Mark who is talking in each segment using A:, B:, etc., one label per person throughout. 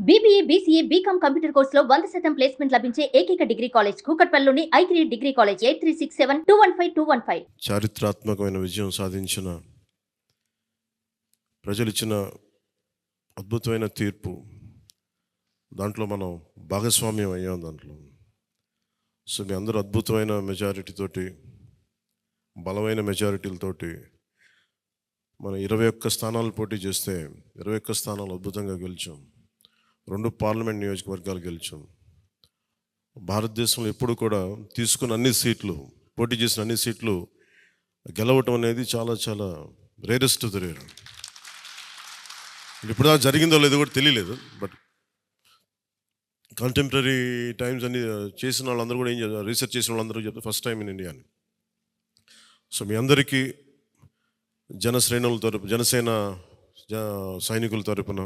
A: BBA, BCA, BCom computer కోర్సులో 100% placement లభించే ఏకైక డిగ్రీ కాలేజ్ కూకట్పల్లిలోని i3 డిగ్రీ కాలేజ్ 8367215215.
B: చారిత్రాత్మకమైన విజయం సాధించిన ప్రజలు ఇచ్చిన అద్భుతమైన తీర్పు, దాంట్లో మనం భాగస్వామ్యం అయ్యాం. దాంట్లో సో మీ అందరూ అద్భుతమైన మెజారిటీతోటి, బలమైన మెజారిటీలతోటి మనం 21 స్థానాలు పోటీ చేస్తే 21 స్థానాలు అద్భుతంగా గెలిచాం. 2 పార్లమెంట్ నియోజకవర్గాలు గెలిచాం. భారతదేశంలో ఎప్పుడు కూడా తీసుకున్న అన్ని సీట్లు, పోటీ చేసిన అన్ని సీట్లు గెలవటం అనేది చాలా చాలా రేరెస్ట్ ఆఫ్ ద రేర్. ఇప్పుడు దాకా జరిగిందో లేదో కూడా తెలియలేదు. బట్ కంటెంపరీ టైమ్స్ అన్ని చేసిన వాళ్ళందరూ కూడా ఏం చేస్తారు, రీసెర్చ్ చేసిన వాళ్ళందరూ చెప్తారు ఫస్ట్ టైం ఇన్ ఇండియా అని. సో మీ అందరికీ జనసేన సైనికుల తరపున,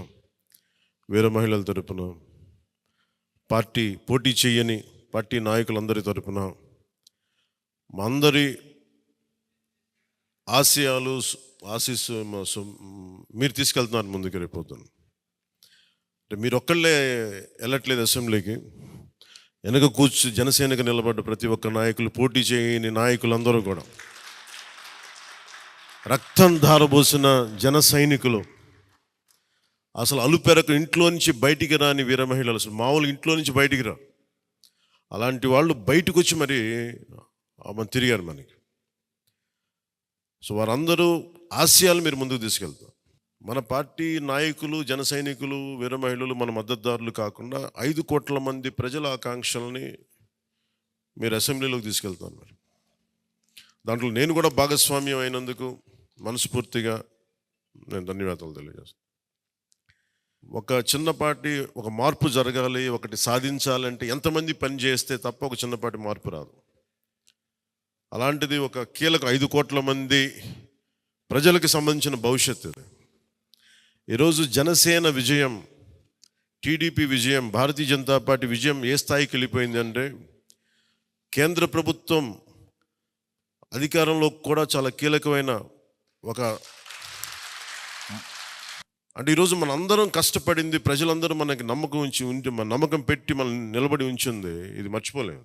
B: వీర మహిళల తరపున, పోటీ చేయని పార్టీ నాయకులందరి తరపున, మా అందరి ఆశీస్సు మీరు తీసుకెళ్తున్నారు ముందుకు. రేపొద్దున అంటే మీరు ఒక్కళ్ళే వెళ్ళట్లేదు అసెంబ్లీకి. వెనక జనసేనకు నిలబడ్డ ప్రతి ఒక్క నాయకులు, పోటీ చేయని నాయకులందరూ కూడా, రక్తం ధారబోసిన జన సైనికులు, అసలు అలుపెరకు ఇంట్లో నుంచి బయటికి రాని వీర మహిళలు, అసలు మామూలు ఇంట్లో నుంచి బయటికి రా, అలాంటి వాళ్ళు బయటకు వచ్చి మరి తిరిగారు మనకి. సో వారందరూ ఆశయాలు మీరు ముందుకు తీసుకెళ్తారు. మన పార్టీ నాయకులు, జన సైనికులు, వీర మహిళలు మన మద్దతుదారులు కాకుండా 5 కోట్ల మంది ప్రజల ఆకాంక్షల్ని మీరు అసెంబ్లీలోకి తీసుకెళ్తాను. మరి దాంట్లో నేను కూడా భాగస్వామ్యం అయినందుకు మనస్ఫూర్తిగా నేను ధన్యవాదాలు తెలియజేస్తాను. ఒక చిన్న పార్టీ, ఒక మార్పు జరగాలి, ఒకటి సాధించాలంటే ఎంతమంది పని చేస్తే తప్ప ఒక చిన్నపాటి మార్పు రాదు. అలాంటిది ఒక కీలక 5 కోట్ల మంది ప్రజలకు సంబంధించిన భవిష్యత్తు. ఈరోజు జనసేన విజయం, టీడీపీ విజయం, భారతీయ జనతా పార్టీ విజయం ఏ స్థాయికి వెళ్ళిపోయింది అంటే, కేంద్ర ప్రభుత్వం అధికారంలో కూడా చాలా కీలకమైన అంటే ఈరోజు మన అందరం కష్టపడింది, ప్రజలందరూ మనకి మన నమ్మకం పెట్టి మనం నిలబడి ఉంచింది, ఇది మర్చిపోలేము.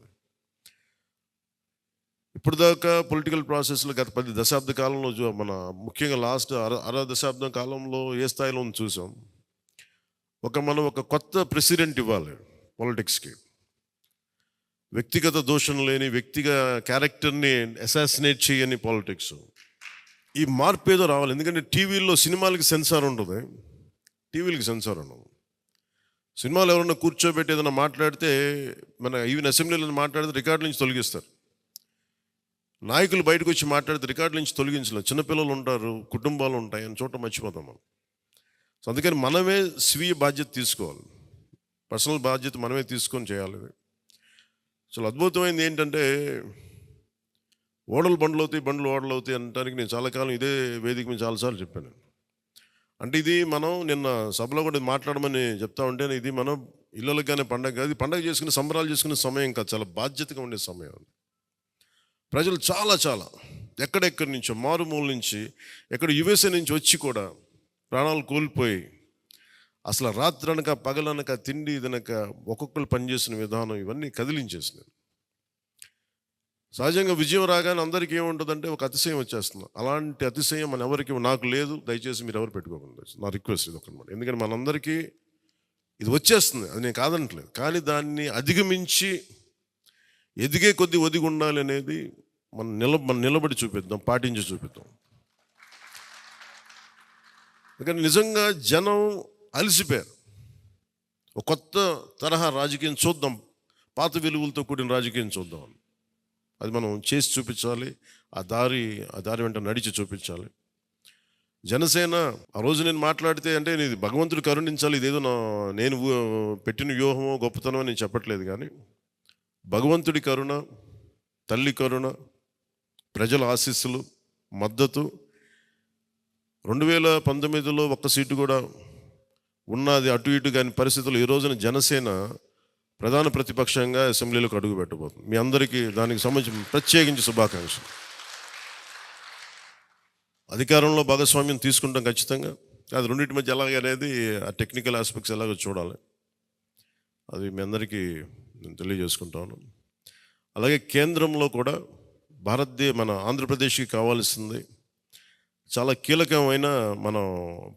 B: ఇప్పుడు దాకా పొలిటికల్ ప్రాసెస్లో గత 10 దశాబ్ద కాలంలో మన ముఖ్యంగా లాస్ట్ అర దశాబ్దం కాలంలో ఏ స్థాయిలో చూసాం. మనం ఒక కొత్త ప్రెసిడెంట్ ఇవ్వాలి పాలిటిక్స్కి. వ్యక్తిగత దోషం లేని, క్యారెక్టర్ని అసాసినేట్ చేయని పాలిటిక్స్. ఈ మార్పు ఏదో రావాలి. ఎందుకంటే టీవీల్లో సినిమాలకి సెన్సార్ ఉంటుంది, టీవీలకి సెన్సార్ ఉండదు. సినిమాలు ఎవరన్నా కూర్చోబెట్టి ఏదైనా మాట్లాడితే, మన ఈవెన్ అసెంబ్లీలో మాట్లాడితే రికార్డు నుంచి తొలగిస్తారు. నాయకులు బయటకు వచ్చి మాట్లాడితే రికార్డు నుంచి తొలగించలేదు. చిన్నపిల్లలు ఉంటారు, కుటుంబాలు ఉంటాయి అని చోట మర్చిపోతాం మనం. సో అందుకని మనమే స్వీయ బాధ్యత తీసుకోవాలి, పర్సనల్ బాధ్యత మనమే తీసుకొని చేయాలి. చాలా అద్భుతమైనది ఏంటంటే, ఓడలు బండ్లు అవుతాయి అనడానికి నేను చాలా కాలం ఇదే వేదిక మీద చాలాసార్లు చెప్పాను. అంటే ఇది మనం నిన్న సభలో కూడా మాట్లాడమని చెప్తా ఉంటే, ఇది మనం ఇళ్ళకి కానీ పండగ కాదు, పండగ చేసుకునే, సంబరాలు చేసుకునే సమయం కాదు, చాలా బాధ్యతగా ఉండే సమయం. ప్రజలు చాలా ఎక్కడెక్కడి నుంచో, మారుమూల నుంచి, ఎక్కడ యుఎస్ఏ నుంచి వచ్చి కూడా ప్రాణాలు కోల్పోయి, అసలు రాత్రనక పగలనక తిండి తినక ఒక్కొక్కరు పనిచేసిన విధానం ఇవన్నీ కదిలించేసినాయి. సహజంగా విజయం రాగానే అందరికీ ఏముంటుందంటే ఒక అతిశయం వచ్చేస్తుంది. అలాంటి అతిశయం నాకు లేదు. దయచేసి మీరు ఎవరు పెట్టుకోకుండా, నా రిక్వెస్ట్ ఇది ఒకనమాట. ఎందుకంటే మనందరికీ ఇది వచ్చేస్తుంది, అది నేను కాదనట్లేదు. కానీ దాన్ని అధిగమించి ఎదిగే కొద్దీ ఒదిగి ఉండాలి అనేది మనం నిలబడి చూపిద్దాం, పాటించి చూపిద్దాం. ఎందుకంటే నిజంగా జనం అలసిపోయారు. ఒక కొత్త తరహా రాజకీయం చూద్దాం, పాత విలువలతో కూడిన రాజకీయం చూద్దాం. అది మనం చేసి చూపించాలి, ఆ దారి వెంట నడిచి చూపించాలి. జనసేన ఆ రోజు నేను మాట్లాడితే, అంటే ఇది భగవంతుడు కరుణించాలి, ఇదేదో నేను పెట్టిన వ్యూహమో గొప్పతనమో నేను చెప్పట్లేదు. కానీ భగవంతుడి కరుణ, తల్లి కరుణ, ప్రజల ఆశీస్సులు, మద్దతు, 2019లో ఒక్క సీటు కూడా ఉన్నది అటు ఇటు కాని పరిస్థితులు ఈ రోజున జనసేన ప్రధాన ప్రతిపక్షంగా అసెంబ్లీలోకి అడుగు పెట్టబోతుంది. మీ అందరికీ దానికి సంబంధించి ప్రత్యేకించి శుభాకాంక్షలు. అధికారంలో భాగస్వామ్యం తీసుకుంటాం ఖచ్చితంగా. అది రెండింటి మధ్య ఎలాగ అనేది ఆ టెక్నికల్ ఆస్పెక్ట్స్ ఎలాగో చూడాలి. అది మీ అందరికీ నేను తెలియజేసుకుంటాను. అలాగే కేంద్రంలో కూడా మన ఆంధ్రప్రదేశ్కి కావాల్సింది చాలా కీలకమైన మనం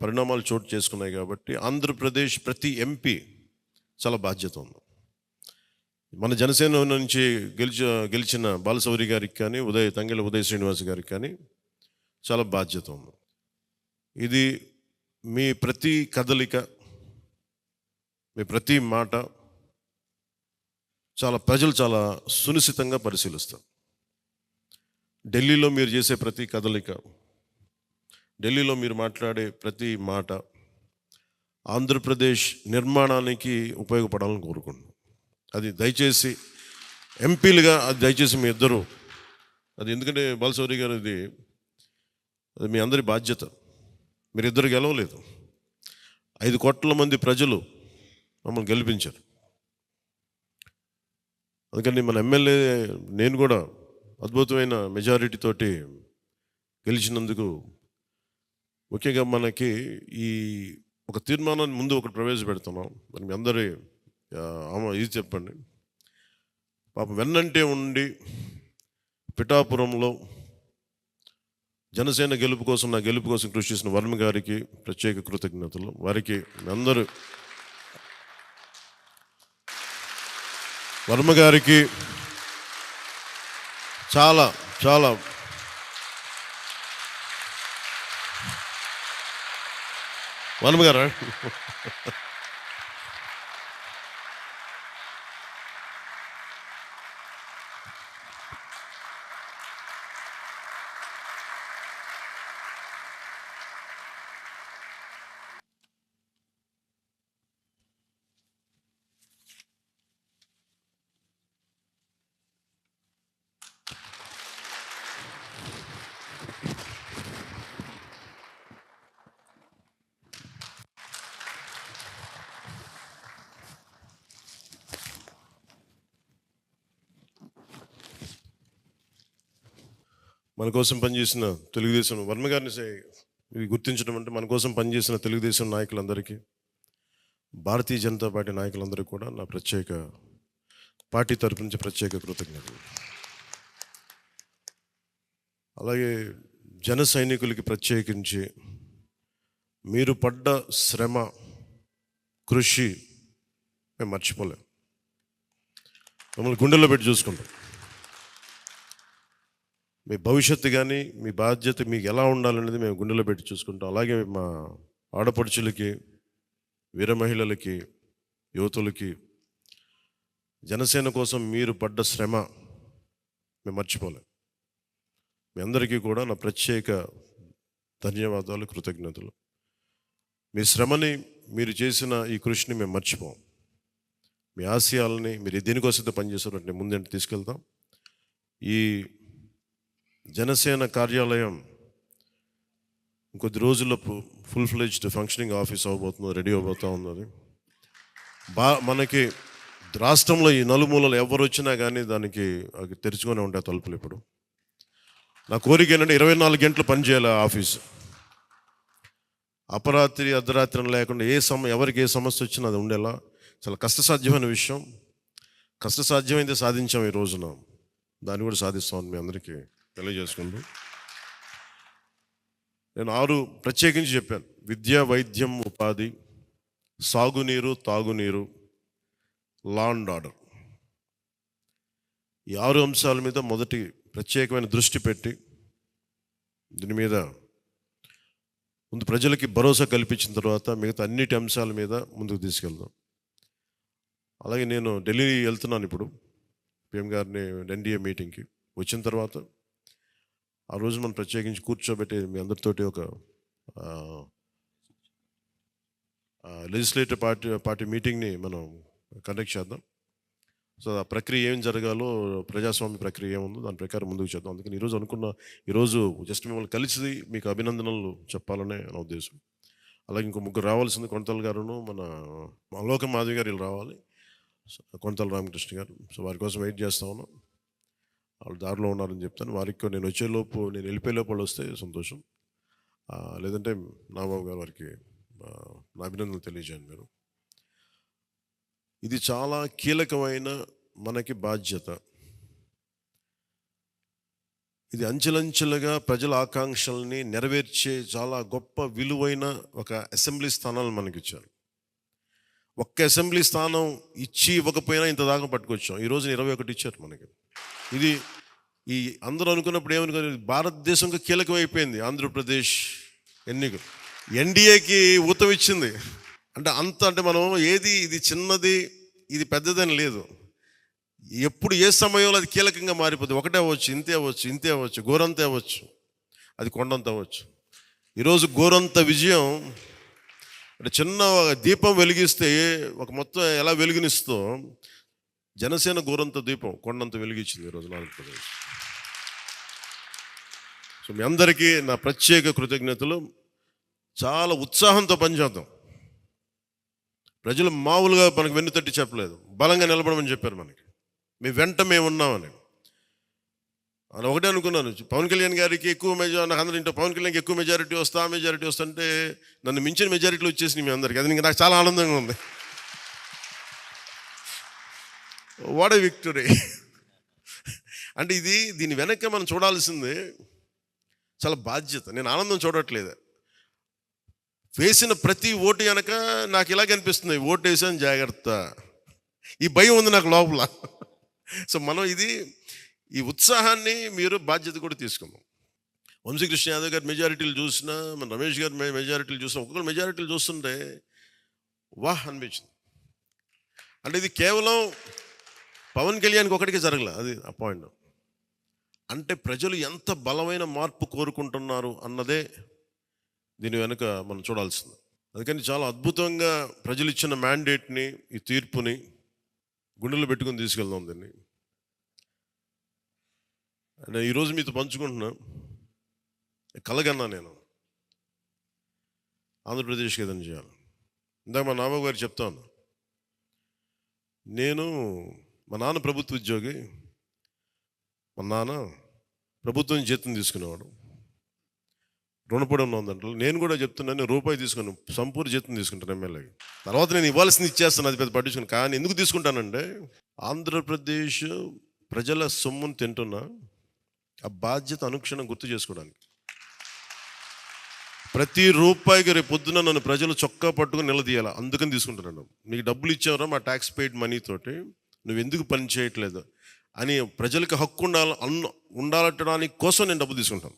B: పరిణామాలు చోటు చేసుకున్నాయి కాబట్టి ఆంధ్రప్రదేశ్ ప్రతి ఎంపీ చాలా బాధ్యత ఉంది. మన జనసేన నుంచి గెలిచిన బాలశౌరి గారికి కానీ తంగెళ్ళ ఉదయ్ శ్రీనివాస్ గారికి కానీ చాలా బాధ్యత ఉంది. ఇది మీ ప్రతి కదలిక, మీ ప్రతి మాట ప్రజలు చాలా సునిశ్చితంగా పరిశీలిస్తారు. ఢిల్లీలో మీరు చేసే ప్రతి కదలిక, ఢిల్లీలో మీరు మాట్లాడే ప్రతి మాట ఆంధ్రప్రదేశ్ నిర్మాణానికి ఉపయోగపడాలని కోరుకుంటున్నాను. అది దయచేసి ఎంపీలుగా దయచేసి మీ ఇద్దరు అది, ఎందుకంటే బాలశౌరి గారు అది మీ అందరి బాధ్యత. మీరిద్దరు గెలవలేదు, 5 కోట్ల మంది ప్రజలు మమ్మల్ని గెలిపించారు. అందుకని మన ఎమ్మెల్యే నేను కూడా అద్భుతమైన మెజారిటీ తోటి గెలిచినందుకు ముఖ్యంగా మనకి ఈ ఒక తీర్మానాన్ని ముందు ఒకటి ప్రవేశపెడుతున్నాం. మరి మీ అందరి ఇది చెప్పండి. పాపం వెన్నంటే ఉండి పిఠాపురంలో జనసేన నా గెలుపు కోసం కృషి చేసిన వర్మ గారికి ప్రత్యేక కృతజ్ఞతలు. వారికి అందరూ వర్మ గారికి చాలా చాలా వర్మ గారా మన కోసం పనిచేసిన తెలుగుదేశం వర్మ గారిని ఇది గుర్తించడం అంటే మన కోసం పనిచేసిన తెలుగుదేశం నాయకులందరికీ, భారతీయ జనతా పార్టీ నాయకులందరికీ కూడా నా పార్టీ తరపు నుంచి ప్రత్యేక కృతజ్ఞతలు. అలాగే జన సైనికులకి ప్రత్యేకించి మీరు పడ్డ శ్రమ, కృషి మేము మర్చిపోలేం. మమ్మల్ని గుండెల్లో పెట్టి చూసుకుంటాం. మీ భవిష్యత్తు కానీ మీ బాధ్యత మీకు ఎలా ఉండాలనేది మేము గుండెలో పెట్టి చూసుకుంటాం. అలాగే మా ఆడపడుచులకి, వీర మహిళలకి, యువతులకి జనసేన కోసం మీరు పడ్డ శ్రమ మేము మర్చిపోలేం. మీ అందరికీ కూడా నా ప్రత్యేక ధన్యవాదాలు, కృతజ్ఞతలు. మీ శ్రమని, మీరు చేసిన ఈ కృషిని మేము మర్చిపోం. మీ ఆశయాలని మీరు దేనికోసమైతే పనిచేస్తారంటే ముందంటే తీసుకెళ్తాం. ఈ జనసేన కార్యాలయం ఇంకొద్ది రోజుల్లో ఫుల్ ఫ్లెడ్జ్డ్ ఫంక్షనింగ్ ఆఫీస్ అవ్వబోతుంది, రెడీ అవబోతూ ఉన్నది. మనకి రాష్ట్రంలో ఈ నలుమూలలు ఎవరు వచ్చినా కానీ దానికి తెరుచుకొని ఉంటాయి తలుపులు. ఇప్పుడు నా కోరిక ఏంటంటే 24 గంటలు పనిచేయాలి ఆఫీసు. అపరాత్రి అర్ధరాత్రి లేకుండా ఎవరికి ఏ సమస్య వచ్చినా అది ఉండేలా చాలా కష్టసాధ్యమైన విషయం. కష్టసాధ్యమైతే సాధించాం ఈ రోజున, దాన్ని కూడా సాధిస్తామని మీ అందరికీ తెలియజేసుకుంటూ నేను 6 ప్రత్యేకించి చెప్పాను. విద్య, వైద్యం, ఉపాధి, సాగునీరు, తాగునీరు, లా అండ్ ఆర్డర్. ఈ 6 అంశాల మీద మొదటి ప్రత్యేకమైన దృష్టి పెట్టి దీని మీద ముందు ప్రజలకి భరోసా కల్పించిన తర్వాత మిగతా అన్నిటి అంశాల మీద ముందుకు తీసుకెళ్దాం. అలాగే నేను ఢిల్లీ వెళ్తున్నాను ఇప్పుడు పిఎం గారిని ఎన్డీఏ మీటింగ్కి. వచ్చిన తర్వాత ఆ రోజు మనం ప్రత్యేకించి కూర్చోబెట్టి మీ అందరితోటి ఒక లెజిస్లేటివ్ పార్టీ మీటింగ్ని మనం కండక్ట్ చేద్దాం. సో ఆ ప్రక్రియ ఏం జరగాలో, ప్రజాస్వామ్య ప్రక్రియ ఏముందో దాని ప్రకారం ముందుకు చేద్దాం. అందుకని ఈరోజు జస్ట్ మిమ్మల్ని కలిసి మీకు అభినందనలు చెప్పాలనే నా ఉద్దేశం. అలాగే ఇంకో 3 రావాల్సింది, కొనతల గారును మన లోక మాధవి గారు వీళ్ళు రావాలి, కొనతల రామకృష్ణ గారు. సో వారి కోసం వెయిట్ చేస్తా ఉన్నాం. వాళ్ళు దారిలో ఉన్నారని చెప్తాను. వారికి నేను వెళ్ళిపోయే లోపు వాళ్ళు వస్తే సంతోషం. లేదంటే నాగబాబు గారు వారికి నా అభినందనలు తెలియజేయండి మీరు. ఇది చాలా కీలకమైన మనకి బాధ్యత. ఇది అంచెలంచెలుగా ప్రజల ఆకాంక్షల్ని నెరవేర్చే చాలా గొప్ప విలువైన ఒక అసెంబ్లీ స్థానాలు మనకిచ్చారు. ఒక్క అసెంబ్లీ స్థానం ఇచ్చి ఇవ్వకపోయినా ఇంత దాకా పట్టుకొచ్చాం. ఈరోజు 21 ఇచ్చారు మనకి. ఇది ఈ అందరూ అనుకున్నప్పుడు ఏమనుకున్నారు, భారతదేశంకి కీలకమైపోయింది ఆంధ్రప్రదేశ్ ఎన్నికలు. ఎన్డీఏకి ఊతం ఇచ్చింది. అంటే మనం ఏది ఇది చిన్నది ఇది పెద్దదని లేదు. ఎప్పుడు ఏ సమయంలో అది కీలకంగా మారిపోతుంది. ఒకటే అవ్వచ్చు, ఇంతే అవ్వచ్చు, గోరంత అవ్వచ్చు, అది కొండంత అవ్వచ్చు. ఈరోజు గోరంత విజయం అంటే చిన్న దీపం వెలిగిస్తే ఒక మొత్తం ఎలా వెలుగునిస్తో జనసేన గోరంత దీపం కొండంత వెలిగించింది ఈరోజు ఆంధ్రప్రదేశ్. సో మీ అందరికీ నా ప్రత్యేక కృతజ్ఞతలు. చాలా ఉత్సాహంతో పనిచేద్దాం. ప్రజలు మామూలుగా మనకు వెన్నుతట్టి చెప్పలేదు, బలంగా నిలబడమని చెప్పారు మనకి. మీ వెంట మేము ఉన్నామని. అని ఒకటే అనుకున్నాను, పవన్ కళ్యాణ్ గారికి ఎక్కువ నాకు అందరూ ఇంట్లో పవన్ కళ్యాణ్కి ఎక్కువ మెజారిటీ వస్తుంటే నన్ను మించిన మెజారిటీలు వచ్చేసినాయి మీ అందరికీ. అది నాకు చాలా ఆనందంగా ఉంది. What a victory. అంటే దీని వెనక్కి మనం చూడాల్సింది చాలా బాధ్యత. నేను ఆనందం చూడట్లేదు. వేసిన ప్రతి ఓటు వెనక నాకు ఇలాగ అనిపిస్తుంది, ఓటు వేసాను జాగ్రత్త, ఈ భయం ఉంది నాకు లోపల. సో మనం ఈ ఉత్సాహాన్ని మీరు బాధ్యత కూడా తీసుకుందాం. వంశీకృష్ణ యాదవ్ గారి మెజారిటీలు చూసినా, మన రమేష్ గారి మెజారిటీలు చూసినా, ఒక్కొక్కరు మెజారిటీలు చూస్తుంటే వాహ్ అనిపించింది. అంటే ఇది కేవలం పవన్ కళ్యాణ్కి ఒకటికి జరగలే, అది ఆ పాయింట్. అంటే ప్రజలు ఎంత బలమైన మార్పు కోరుకుంటున్నారు అన్నదే దీని వెనుక మనం చూడాల్సింది. అందుకని చాలా అద్భుతంగా ప్రజలు ఇచ్చిన మ్యాండేట్ని, ఈ తీర్పుని గుండెలు పెట్టుకుని తీసుకెళ్దాం దీన్ని. అంటే ఈరోజు మీతో పంచుకుంటున్నా, కలగన్నా నేను ఆంధ్రప్రదేశ్కి ఏదైనా చేయాలి. ఇందాక మా నాన్న గారు చెప్తాను, మా నాన్న ప్రభుత్వ ఉద్యోగి, మా నాన్న ప్రభుత్వం జీతం తీసుకునేవాడు, రుణపడి ఉన్నదంటే. నేను కూడా చెప్తున్నాను, రూపాయి తీసుకుని సంపూర్ణ జీతం తీసుకుంటాను ఎమ్మెల్యేకి. తర్వాత నేను ఇవ్వాల్సింది ఇచ్చేస్తాను, అది పెద్ద పట్టించుకుని. కానీ ఎందుకు తీసుకుంటానంటే ఆంధ్రప్రదేశ్ ప్రజల సొమ్మును తింటున్నా ఆ బాధ్యత అనుక్షణం గుర్తు చేసుకోవడానికి. ప్రతి రూపాయికి రేపు పొద్దున నన్ను ప్రజలు చొక్కా పట్టుకుని నిలదీయాలి, అందుకని తీసుకుంటున్నాను. నీకు డబ్బులు ఇచ్చావరా మా ట్యాక్స్ పెయిడ్ మనీతోటి, నువ్వు ఎందుకు పని చేయట్లేదు అని ప్రజలకు హక్కు ఉండాలటడానికి కోసం నేను డబ్బు తీసుకుంటాను.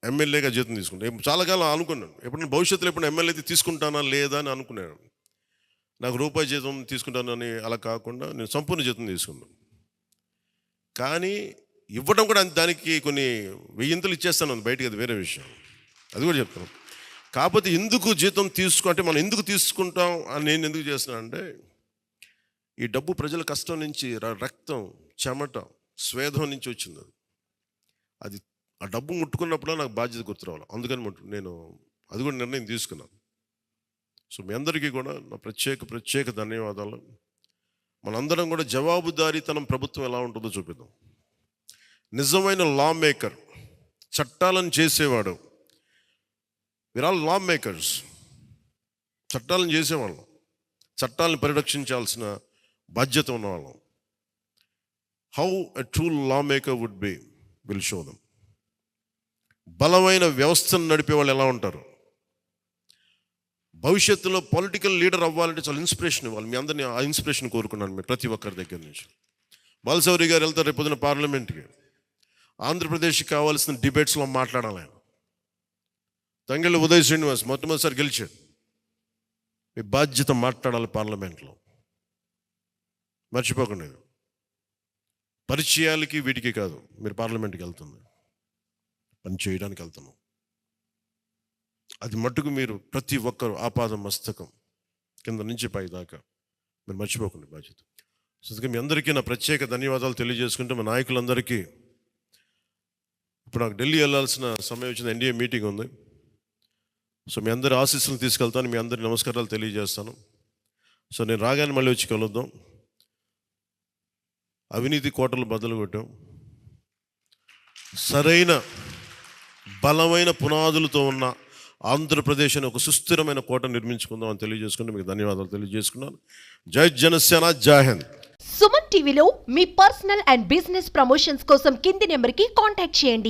B: ఎమ్మెల్యేగా జీతం తీసుకుంటాను. చాలా కాలం అనుకున్నాను, ఎప్పుడైనా భవిష్యత్తులో ఎప్పుడు ఎమ్మెల్యే తీసుకుంటానా లేదా అని అనుకున్నాను. నాకు రూపాయి జీతం తీసుకుంటానని అలా కాకుండా నేను సంపూర్ణ జీతం తీసుకున్నాను. కానీ ఇవ్వడం కూడా దానికి కొన్ని వెయ్యింతలు ఇచ్చేస్తాను బయటికి, అది వేరే విషయం, అది కూడా చెప్తాను. కాకపోతే ఎందుకు జీతం అంటే మనం ఎందుకు తీసుకుంటాం అని నేను ఎందుకు చేస్తున్నాను అంటే, ఈ డబ్బు ప్రజల కష్టం నుంచి, రక్తం, చెమట, స్వేదం నుంచి వచ్చింది. అది ఆ డబ్బు ముట్టుకున్నప్పుడు నాకు బాధ్యత గుర్తు రావాలి. అందుకని నేను అది కూడా నిర్ణయం తీసుకున్నాను. సో మీ అందరికీ కూడా నా ప్రత్యేక ధన్యవాదాలు. మనందరం కూడా జవాబుదారీతనం ప్రభుత్వం ఎలా ఉంటుందో చూపిద్దాం. నిజమైన లా మేకర్, చట్టాలను చేసేవాడు. We're all lawmakers. చట్టాలను చేసేవాళ్ళం, చట్టాలను పరిరక్షించాల్సిన బాధ్యత ఉన్నవాళ్ళం. How a true lawmaker would be will show them. బలమైన వ్యవస్థను నడిపే వాళ్ళు ఎలా ఉంటారు, భవిష్యత్తులో పొలిటికల్ లీడర్ అవ్వాలంటే చాలా ఇన్స్పిరేషన్ ఇవ్వాలి. మీ అందరినీ ఆ ఇన్స్పిరేషన్ కోరుకున్నాను మీరు ప్రతి ఒక్కరి దగ్గర నుంచి. బాలశౌరి గారు వెళ్తారు రేపు పొద్దున పార్లమెంట్కి. ఆంధ్రప్రదేశ్కి కావాల్సిన డిబేట్స్లో మాట్లాడాలి ఆయన. తంగెళ్ళ ఉదయ్ శ్రీనివాస్ మొట్టమొదటిసారి గెలిచాడు. మీ బాధ్యత మాట్లాడాలి పార్లమెంట్లో, మర్చిపోకండి. పరిచయాలకి వీటికి కాదు, మీరు పార్లమెంట్కి వెళ్తుంది, పని చేయడానికి వెళ్తున్నాం. అది మట్టుకు మీరు ప్రతి ఒక్కరు ఆపాదం మస్తకం కింద నుంచి పై దాకా మీరు మర్చిపోకండి బాధ్యత. సో మీ అందరికీ నా ప్రత్యేక ధన్యవాదాలు తెలియజేసుకుంటే, మా నాయకులందరికీ ఇప్పుడు నాకు ఢిల్లీ వెళ్ళాల్సిన సమయం వచ్చింది, ఎన్డీఏ మీటింగ్ ఉంది. సో మీ అందరి ఆశీస్సులు తీసుకెళ్తాను, మీ అందరి నమస్కారాలు తెలియజేస్తాను. సో నేను రాగానే మళ్ళీ వచ్చి కలుద్దాం. అవినీతి కోటలు బద్దలు కొట్టాం, సరైన బలమైన పునాదులతో ఉన్న ఆంధ్రప్రదేశ్ అనే ఒక సుస్థిరమైన కోట నిర్మించుకుందాం అని తెలియజేసుకుంటూ మీకు ధన్యవాదాలు తెలియజేసుకున్నాను. జై జనసేన, జై హింద్.
C: సుమన్ టీవీలో మీ పర్సనల్ అండ్ బిజినెస్ ప్రమోషన్స్ కోసం కింది నెంబర్కి కాంటాక్ట్ చేయండి.